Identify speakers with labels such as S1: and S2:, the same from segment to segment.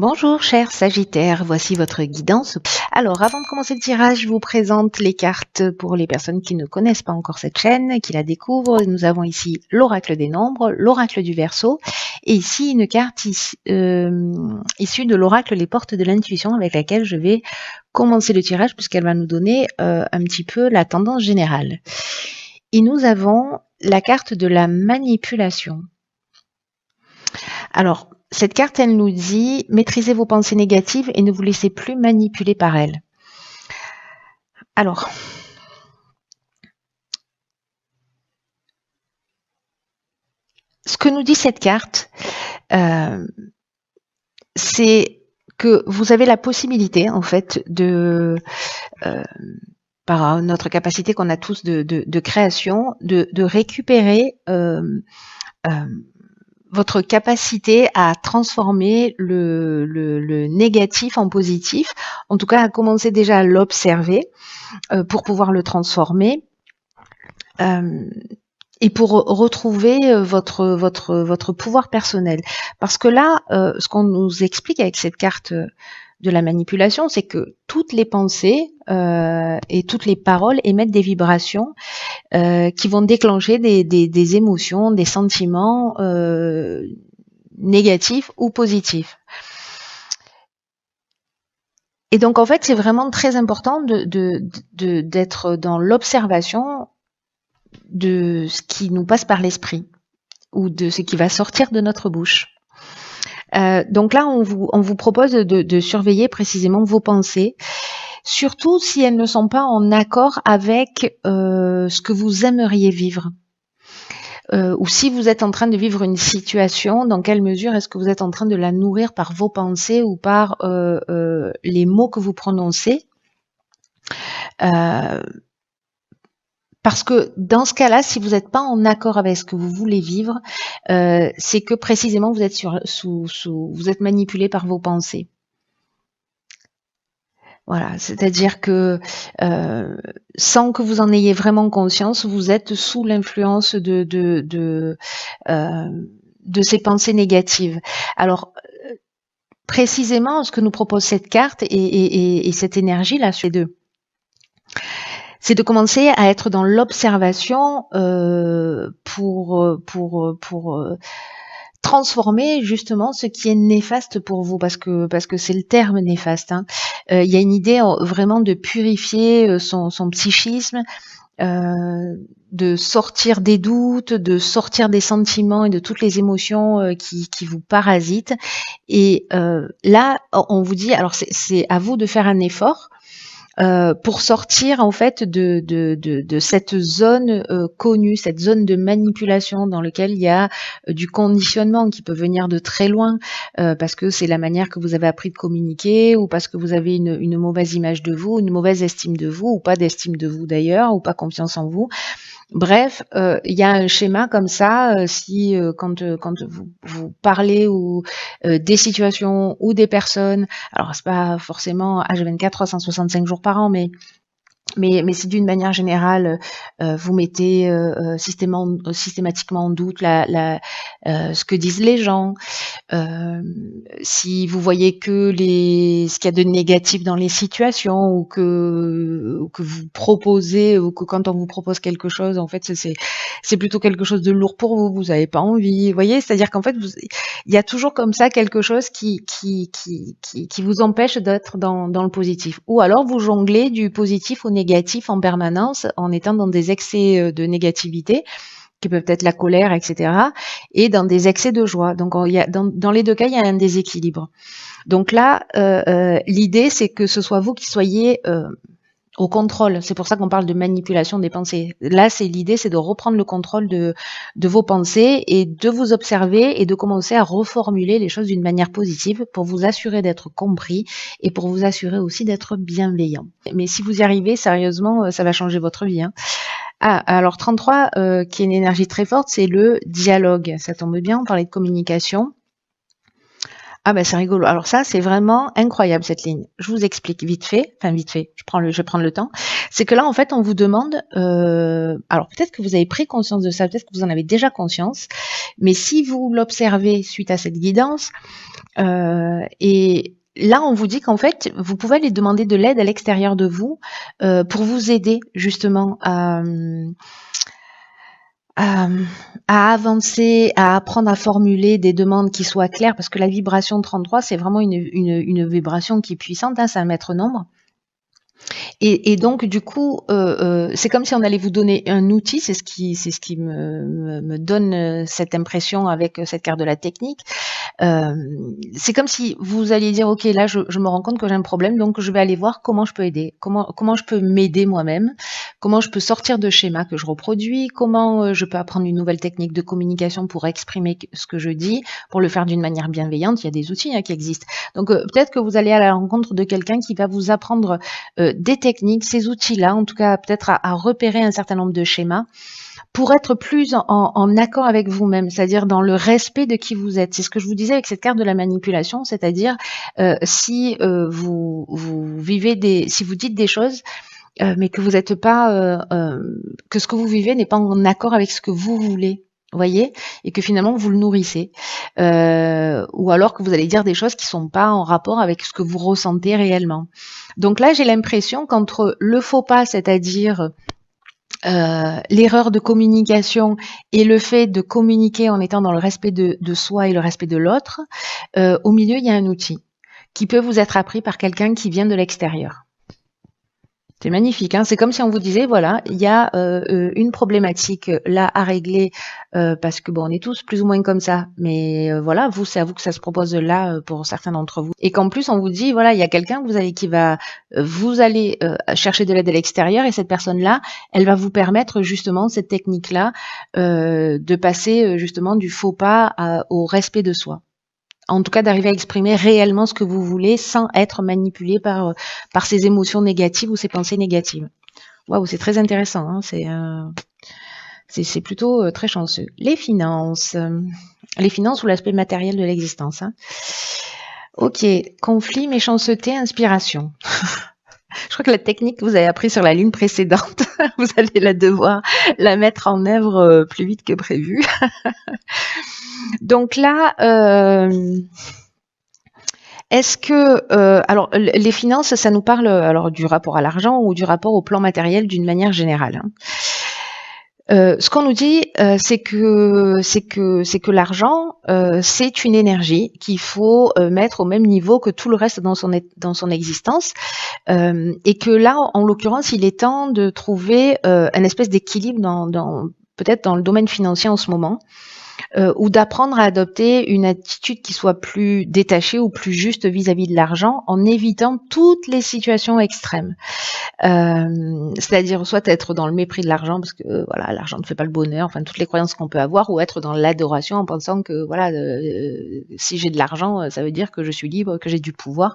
S1: Bonjour chers Sagittaires, voici votre guidance. Alors avant de commencer le tirage, je vous présente les cartes pour les personnes qui ne connaissent pas encore cette chaîne, qui la découvrent. Nous avons ici l'oracle des nombres, l'oracle du Verseau et ici une carte issue de l'oracle les portes de l'intuition avec laquelle je vais commencer le tirage puisqu'elle va nous donner un petit peu la tendance générale. Et nous avons la carte de la manipulation. Alors, cette carte, elle nous dit « Maîtrisez vos pensées négatives et ne vous laissez plus manipuler par elles ». Alors, ce que nous dit cette carte, c'est que vous avez la possibilité, en fait, par notre capacité qu'on a tous de création, de récupérer votre capacité à transformer le négatif en positif, en tout cas à commencer déjà à l'observer pour pouvoir le transformer et pour retrouver votre pouvoir personnel. Parce que là, ce qu'on nous explique avec cette carte de la manipulation, c'est que toutes les pensées et toutes les paroles émettent des vibrations qui vont déclencher des émotions, des sentiments négatifs ou positifs. Et donc en fait, c'est vraiment très important d'être dans l'observation de ce qui nous passe par l'esprit ou de ce qui va sortir de notre bouche. Donc là, on vous propose de surveiller précisément vos pensées, surtout si elles ne sont pas en accord avec ce que vous aimeriez vivre. Ou si vous êtes en train de vivre une situation, dans quelle mesure est-ce que vous êtes en train de la nourrir par vos pensées ou par les mots que vous prononcez. Parce que dans ce cas-là, si vous n'êtes pas en accord avec ce que vous voulez vivre, c'est que précisément vous êtes vous êtes manipulé par vos pensées. Voilà, c'est-à-dire que sans que vous en ayez vraiment conscience, vous êtes sous l'influence de ces pensées négatives. Alors, précisément, ce que nous propose cette carte et cette énergie-là, c'est de commencer à être dans l'observation pour transformer justement ce qui est néfaste pour vous, parce que c'est le terme néfaste. Hein. Il y a une idée vraiment de purifier son psychisme, de sortir des doutes, de sortir des sentiments et de toutes les émotions qui vous parasitent. Et là, on vous dit, alors c'est à vous de faire un effort pour sortir en fait de cette zone connue, cette zone de manipulation dans laquelle il y a du conditionnement qui peut venir de très loin parce que c'est la manière que vous avez appris de communiquer ou parce que vous avez une mauvaise image de vous, une mauvaise estime de vous ou pas d'estime de vous d'ailleurs ou pas confiance en vous. Bref, il y a un schéma comme ça, quand vous parlez ou des situations ou des personnes, alors c'est pas forcément H24 365 jours par an, mais c'est d'une manière générale, vous mettez systématiquement en doute ce que disent les gens. Si vous voyez que ce qu'il y a de négatif dans les situations ou que vous proposez ou que quand on vous propose quelque chose, en fait, c'est plutôt quelque chose de lourd pour vous. Vous n'avez pas envie. Vous voyez, c'est-à-dire qu'en fait, il y a toujours comme ça quelque chose qui vous empêche d'être dans le positif. Ou alors vous jonglez du positif au négatif en permanence en étant dans des excès de négativité qui peuvent être la colère, etc. et dans des excès de joie. Donc dans les deux cas, il y a un déséquilibre. Donc là, l'idée, c'est que ce soit vous qui soyez au contrôle. C'est pour ça qu'on parle de manipulation des pensées. Là, l'idée, c'est de reprendre le contrôle de vos pensées et de vous observer et de commencer à reformuler les choses d'une manière positive pour vous assurer d'être compris et pour vous assurer aussi d'être bienveillant. Mais si vous y arrivez, sérieusement, ça va changer votre vie. Hein. Ah, alors 33, qui est une énergie très forte, c'est le dialogue. Ça tombe bien, on parlait de communication. Ah ben c'est rigolo. Alors ça, c'est vraiment incroyable cette ligne. Je vous explique vite fait, enfin vite fait, je vais prendre le temps. C'est que là, en fait, on vous demande, alors peut-être que vous avez pris conscience de ça, peut-être que vous en avez déjà conscience, mais si vous l'observez suite à cette guidance, et là, on vous dit qu'en fait, vous pouvez aller demander de l'aide à l'extérieur de vous pour vous aider justement à, à avancer, à apprendre à formuler des demandes qui soient claires, parce que la vibration 33, c'est vraiment une vibration qui est puissante, hein, c'est un maître nombre. Et donc, du coup, c'est comme si on allait vous donner un outil, c'est ce qui me donne cette impression avec cette carte de la technique. C'est comme si vous alliez dire, ok, là, je me rends compte que j'ai un problème, donc je vais aller voir comment je peux aider, comment je peux m'aider moi-même, comment je peux sortir de schémas que je reproduis, comment je peux apprendre une nouvelle technique de communication pour exprimer ce que je dis, pour le faire d'une manière bienveillante. Il y a des outils qui existent. Donc, peut-être que vous allez à la rencontre de quelqu'un qui va vous apprendre des techniques, ces outils-là, en tout cas peut-être à repérer un certain nombre de schémas pour être plus en accord avec vous-même, c'est-à-dire dans le respect de qui vous êtes. C'est ce que je vous disais avec cette carte de la manipulation, c'est-à-dire si vous vivez si vous dites des choses, mais que vous n'êtes pas, que ce que vous vivez n'est pas en accord avec ce que vous voulez. Voyez, et que finalement vous le nourrissez, ou alors que vous allez dire des choses qui sont pas en rapport avec ce que vous ressentez réellement. Donc là, j'ai l'impression qu'entre le faux pas, c'est-à-dire l'erreur de communication et le fait de communiquer en étant dans le respect de soi et le respect de l'autre, au milieu, il y a un outil qui peut vous être appris par quelqu'un qui vient de l'extérieur. C'est magnifique, hein. C'est comme si on vous disait, voilà, il y a une problématique là à régler, parce que bon, on est tous plus ou moins comme ça, mais voilà, vous, c'est à vous que ça se propose là pour certains d'entre vous. Et qu'en plus, on vous dit, voilà, il y a quelqu'un vous allez chercher de l'aide à l'extérieur, et cette personne-là, elle va vous permettre justement cette technique-là de passer justement du faux pas au respect de soi. En tout cas, d'arriver à exprimer réellement ce que vous voulez sans être manipulé par ces émotions négatives ou ces pensées négatives. Waouh, c'est très intéressant, hein, c'est plutôt très chanceux. Les finances ou l'aspect matériel de l'existence. Hein. Ok, conflit, méchanceté, inspiration. Je crois que la technique que vous avez appris sur la ligne précédente, vous allez devoir la mettre en œuvre plus vite que prévu. Donc là, est-ce que, alors les finances, ça nous parle alors du rapport à l'argent ou du rapport au plan matériel d'une manière générale. Hein. Ce qu'on nous dit, c'est que l'argent, c'est une énergie qu'il faut mettre au même niveau que tout le reste dans son existence, et que là, en l'occurrence, il est temps de trouver un espèce d'équilibre peut-être dans le domaine financier en ce moment. Ou d'apprendre à adopter une attitude qui soit plus détachée ou plus juste vis-à-vis de l'argent en évitant toutes les situations extrêmes. C'est-à-dire soit être dans le mépris de l'argent parce que voilà, l'argent ne fait pas le bonheur, enfin toutes les croyances qu'on peut avoir, ou être dans l'adoration en pensant que voilà, si j'ai de l'argent, ça veut dire que je suis libre, que j'ai du pouvoir.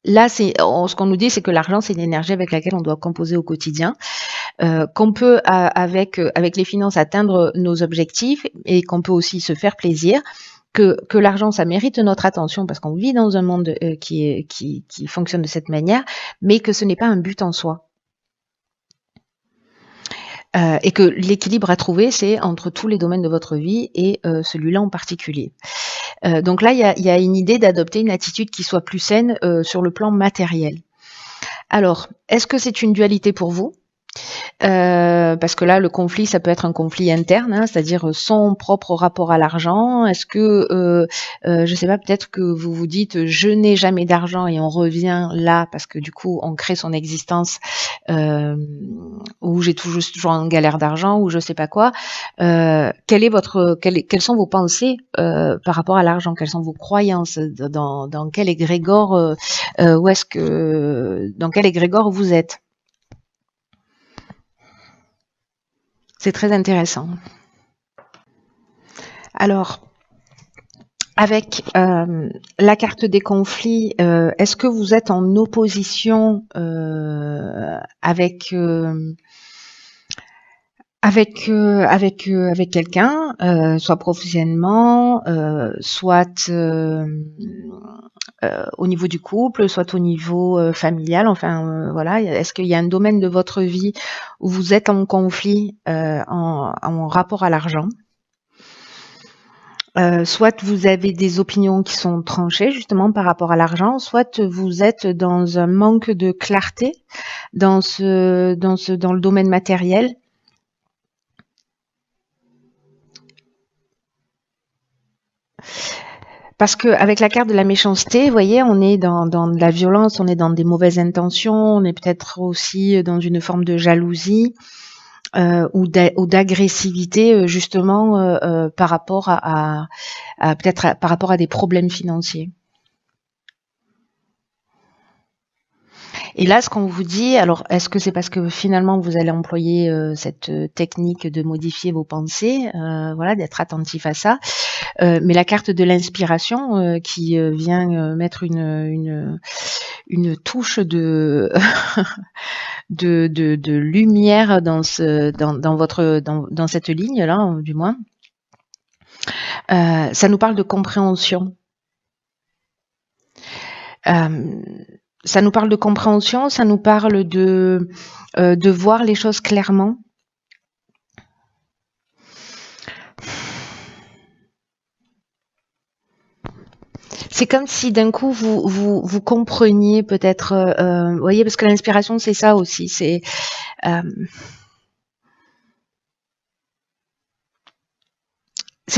S1: Là, ce qu'on nous dit, c'est que l'argent, c'est une énergie avec laquelle on doit composer au quotidien, qu'on peut, avec les finances, atteindre nos objectifs et qu'on peut aussi se faire plaisir, que l'argent, ça mérite notre attention parce qu'on vit dans un monde qui fonctionne de cette manière, mais que ce n'est pas un but en soi. Et que l'équilibre à trouver, c'est entre tous les domaines de votre vie et celui-là en particulier. Donc là, il y a une idée d'adopter une attitude qui soit plus saine sur le plan matériel. Alors, est-ce que c'est une dualité pour vous ? Parce que là, le conflit, ça peut être un conflit interne, hein, c'est-à-dire son propre rapport à l'argent. Est-ce que, je sais pas, peut-être que vous vous dites, je n'ai jamais d'argent et on revient là parce que du coup, on crée son existence où j'ai toujours en galère d'argent ou je sais pas quoi. Quelles sont vos pensées par rapport à l'argent? Quelles sont vos croyances? Dans quel égrégore dans quel égrégore vous êtes? C'est très intéressant. Alors, avec la carte des conflits, est-ce que vous êtes en opposition avec avec quelqu'un, soit professionnellement, soit au niveau du couple, soit au niveau familial. Enfin, voilà. Est-ce qu'il y a un domaine de votre vie où vous êtes en conflit en rapport à l'argent? Soit vous avez des opinions qui sont tranchées justement par rapport à l'argent, soit vous êtes dans un manque de clarté dans le domaine matériel. Parce que avec la carte de la méchanceté, vous voyez, on est dans de la violence, on est dans des mauvaises intentions, on est peut-être aussi dans une forme de jalousie ou d'agressivité justement par rapport peut-être par rapport à des problèmes financiers. Et là, ce qu'on vous dit, alors est-ce que c'est parce que finalement vous allez employer cette technique de modifier vos pensées, voilà, d'être attentif à ça, mais la carte de l'inspiration qui vient mettre une touche de de lumière dans dans cette ligne là, du moins, ça nous parle de compréhension. Ça nous parle de compréhension, ça nous parle de voir les choses clairement. C'est comme si d'un coup vous compreniez peut-être, vous voyez, parce que l'inspiration c'est ça aussi, c'est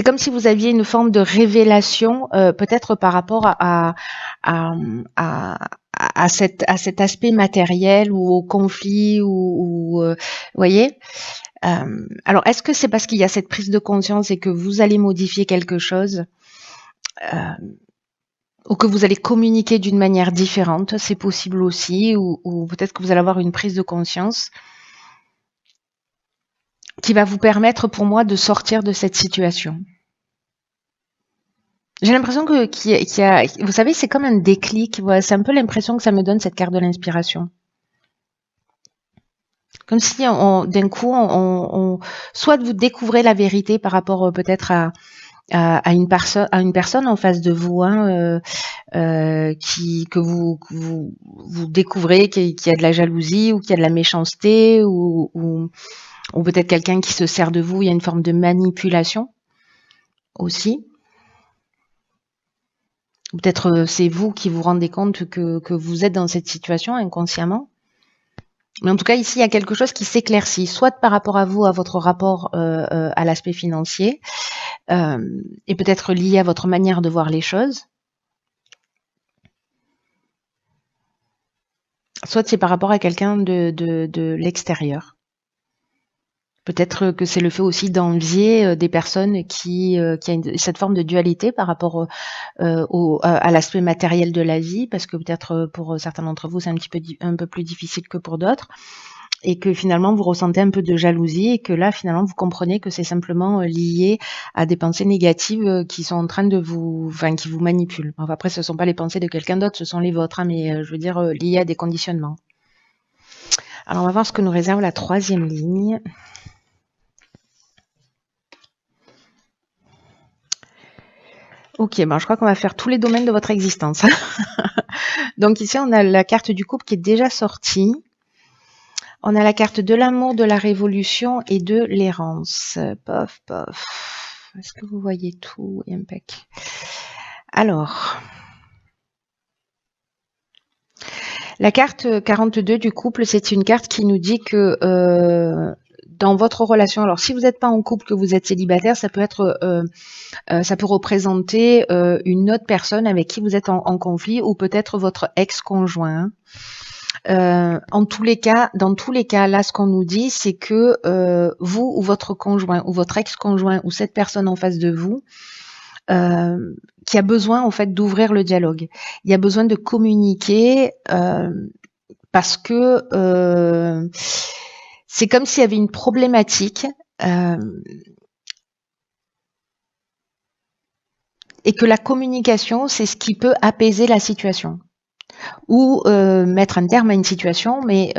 S1: comme si vous aviez une forme de révélation, peut-être par rapport à cet aspect matériel ou au conflit ou vous voyez. Alors, est-ce que c'est parce qu'il y a cette prise de conscience et que vous allez modifier quelque chose ou que vous allez communiquer d'une manière différente? C'est possible aussi, ou peut-être que vous allez avoir une prise de conscience qui va vous permettre, pour moi, de sortir de cette situation. J'ai l'impression qu'il y a, vous savez, c'est comme un déclic. Voilà, c'est un peu l'impression que ça me donne, cette carte de l'inspiration. Comme si d'un coup, soit vous découvrez la vérité par rapport peut-être à une personne en face de vous, hein, que vous découvrez qu'il y a de la jalousie ou qu'il y a de la méchanceté ou peut-être quelqu'un qui se sert de vous. Il y a une forme de manipulation aussi. Peut-être c'est vous qui vous rendez compte que vous êtes dans cette situation inconsciemment. Mais en tout cas, ici, il y a quelque chose qui s'éclaircit, soit par rapport à vous, à votre rapport à l'aspect financier, et peut-être lié à votre manière de voir les choses. Soit c'est par rapport à quelqu'un de l'extérieur. Peut-être que c'est le fait aussi d'envier des personnes qui a cette forme de dualité par rapport à l'aspect matériel de la vie, parce que peut-être pour certains d'entre vous, c'est un peu plus difficile que pour d'autres, et que finalement vous ressentez un peu de jalousie, et que là finalement vous comprenez que c'est simplement lié à des pensées négatives qui sont en train de qui vous manipulent. Enfin, après, ce ne sont pas les pensées de quelqu'un d'autre, ce sont les vôtres, hein, mais je veux dire liées à des conditionnements. Alors on va voir ce que nous réserve la troisième ligne. Ok, je crois qu'on va faire tous les domaines de votre existence. Donc ici, on a la carte du couple qui est déjà sortie. On a la carte de l'amour, de la révolution et de l'errance. Pof, pof. Est-ce que vous voyez tout? Impec. Alors, la carte 42 du couple, c'est une carte qui nous dit que dans votre relation, alors si vous n'êtes pas en couple, que vous êtes célibataire, ça peut être, ça peut représenter une autre personne avec qui vous êtes en conflit, ou peut-être votre ex-conjoint. Dans tous les cas, là, ce qu'on nous dit, c'est que vous ou votre conjoint ou votre ex-conjoint ou cette personne en face de vous, qui a besoin en fait d'ouvrir le dialogue. Il y a besoin de communiquer parce que c'est comme s'il y avait une problématique et que la communication, c'est ce qui peut apaiser la situation ou mettre un terme à une situation, mais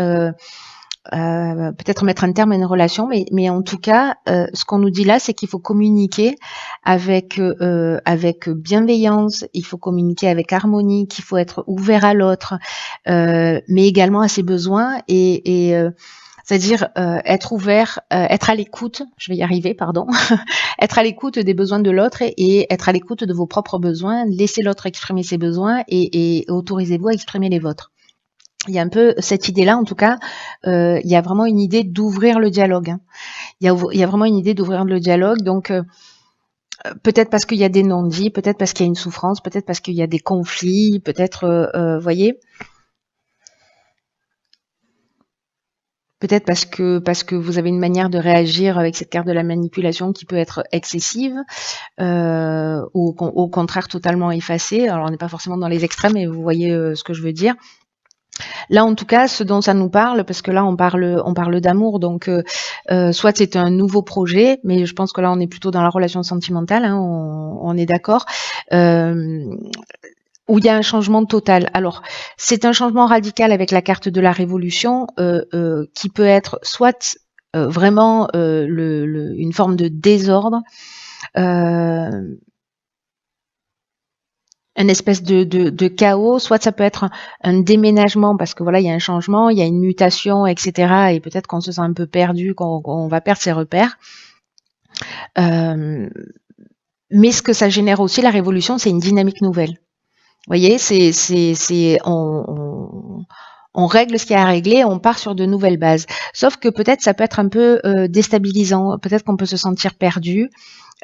S1: peut-être mettre un terme à une relation, mais en tout cas, ce qu'on nous dit là, c'est qu'il faut communiquer avec bienveillance, il faut communiquer avec harmonie, qu'il faut être ouvert à l'autre, mais également à ses besoins c'est-à-dire être ouvert, être à l'écoute, je vais y arriver, pardon, être à l'écoute des besoins de l'autre et être à l'écoute de vos propres besoins, laissez l'autre exprimer ses besoins et autorisez-vous à exprimer les vôtres. Il y a un peu cette idée-là, en tout cas, il y a vraiment une idée d'ouvrir le dialogue. Il y a vraiment une idée d'ouvrir le dialogue, donc peut-être parce qu'il y a des non-dits, peut-être parce qu'il y a une souffrance, peut-être parce qu'il y a des conflits, peut-être, voyez, peut-être parce que vous avez une manière de réagir avec cette carte de la manipulation qui peut être excessive ou au contraire totalement effacée. Alors on n'est pas forcément dans les extrêmes, mais vous voyez ce que je veux dire. Là, en tout cas, ce dont ça nous parle, parce que là, on parle d'amour, donc soit c'est un nouveau projet, mais je pense que là, on est plutôt dans la relation sentimentale, hein, on est d'accord, où il y a un changement total. Alors, c'est un changement radical avec la carte de la révolution, qui peut être soit vraiment une forme de désordre, une espèce de chaos, soit ça peut être un déménagement parce que voilà, il y a un changement, il y a une mutation, etc. Et peut-être qu'on se sent un peu perdu, qu'on va perdre ses repères. Mais ce que ça génère aussi, la révolution, c'est une dynamique nouvelle. Vous voyez, on règle ce qu'il y a à régler, on part sur de nouvelles bases. Sauf que peut-être ça peut être un peu déstabilisant, peut-être qu'on peut se sentir perdu.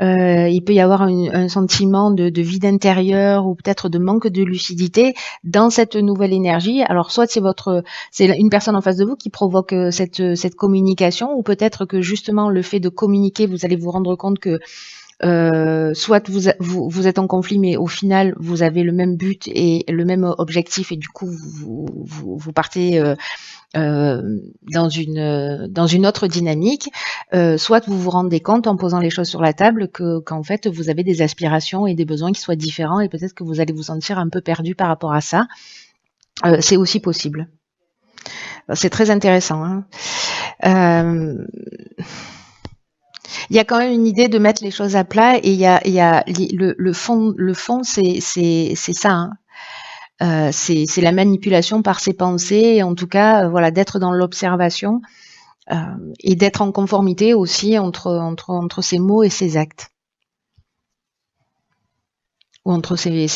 S1: Il peut y avoir un sentiment de vide intérieur ou peut-être de manque de lucidité dans cette nouvelle énergie. Alors soit c'est une personne en face de vous qui provoque cette communication, ou peut-être que justement le fait de communiquer, vous allez vous rendre compte que soit vous êtes en conflit, mais au final vous avez le même but et le même objectif, et du coup vous partez dans une autre dynamique, soit vous vous rendez compte en posant les choses sur la table qu'en fait vous avez des aspirations et des besoins qui soient différents, et peut-être que vous allez vous sentir un peu perdu par rapport à ça. C'est aussi possible. C'est très intéressant, hein. Il y a quand même une idée de mettre les choses à plat, et il y a le fond, c'est ça, hein. C'est la manipulation par ses pensées, et en tout cas, voilà, d'être dans l'observation et d'être en conformité aussi entre ses mots et ses actes, ou entre ses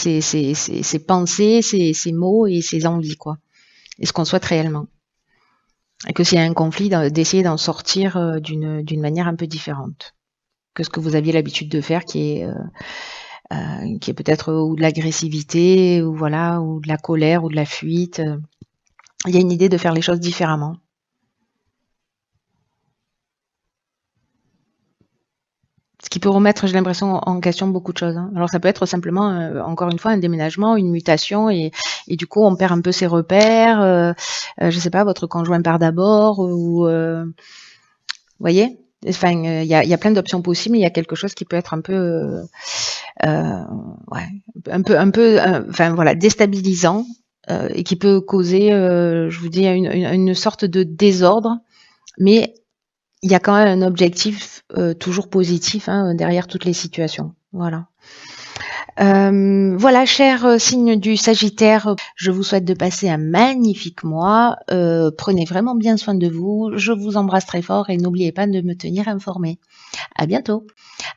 S1: pensées, ses mots et ses envies, quoi, et ce qu'on souhaite réellement. Et que s'il y a un conflit, d'essayer d'en sortir d'une manière un peu différente que ce que vous aviez l'habitude de faire, qui est peut-être ou de l'agressivité, ou voilà, ou de la colère, ou de la fuite. Il y a une idée de faire les choses différemment. Ce qui peut remettre, j'ai l'impression, en question beaucoup de choses, hein. Alors ça peut être simplement, encore une fois, un déménagement, une mutation, et du coup on perd un peu ses repères. Je sais pas, votre conjoint part d'abord, ou voyez. Enfin, il y a plein d'options possibles, mais il y a quelque chose qui peut être un peu, ouais, enfin voilà, déstabilisant, et qui peut causer, je vous dis, une sorte de désordre, mais il y a quand même un objectif toujours positif, hein, derrière toutes les situations. Voilà. Voilà, cher signe du Sagittaire, je vous souhaite de passer un magnifique mois. Prenez vraiment bien soin de vous. Je vous embrasse très fort et n'oubliez pas de me tenir informé. À bientôt.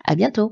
S1: À bientôt.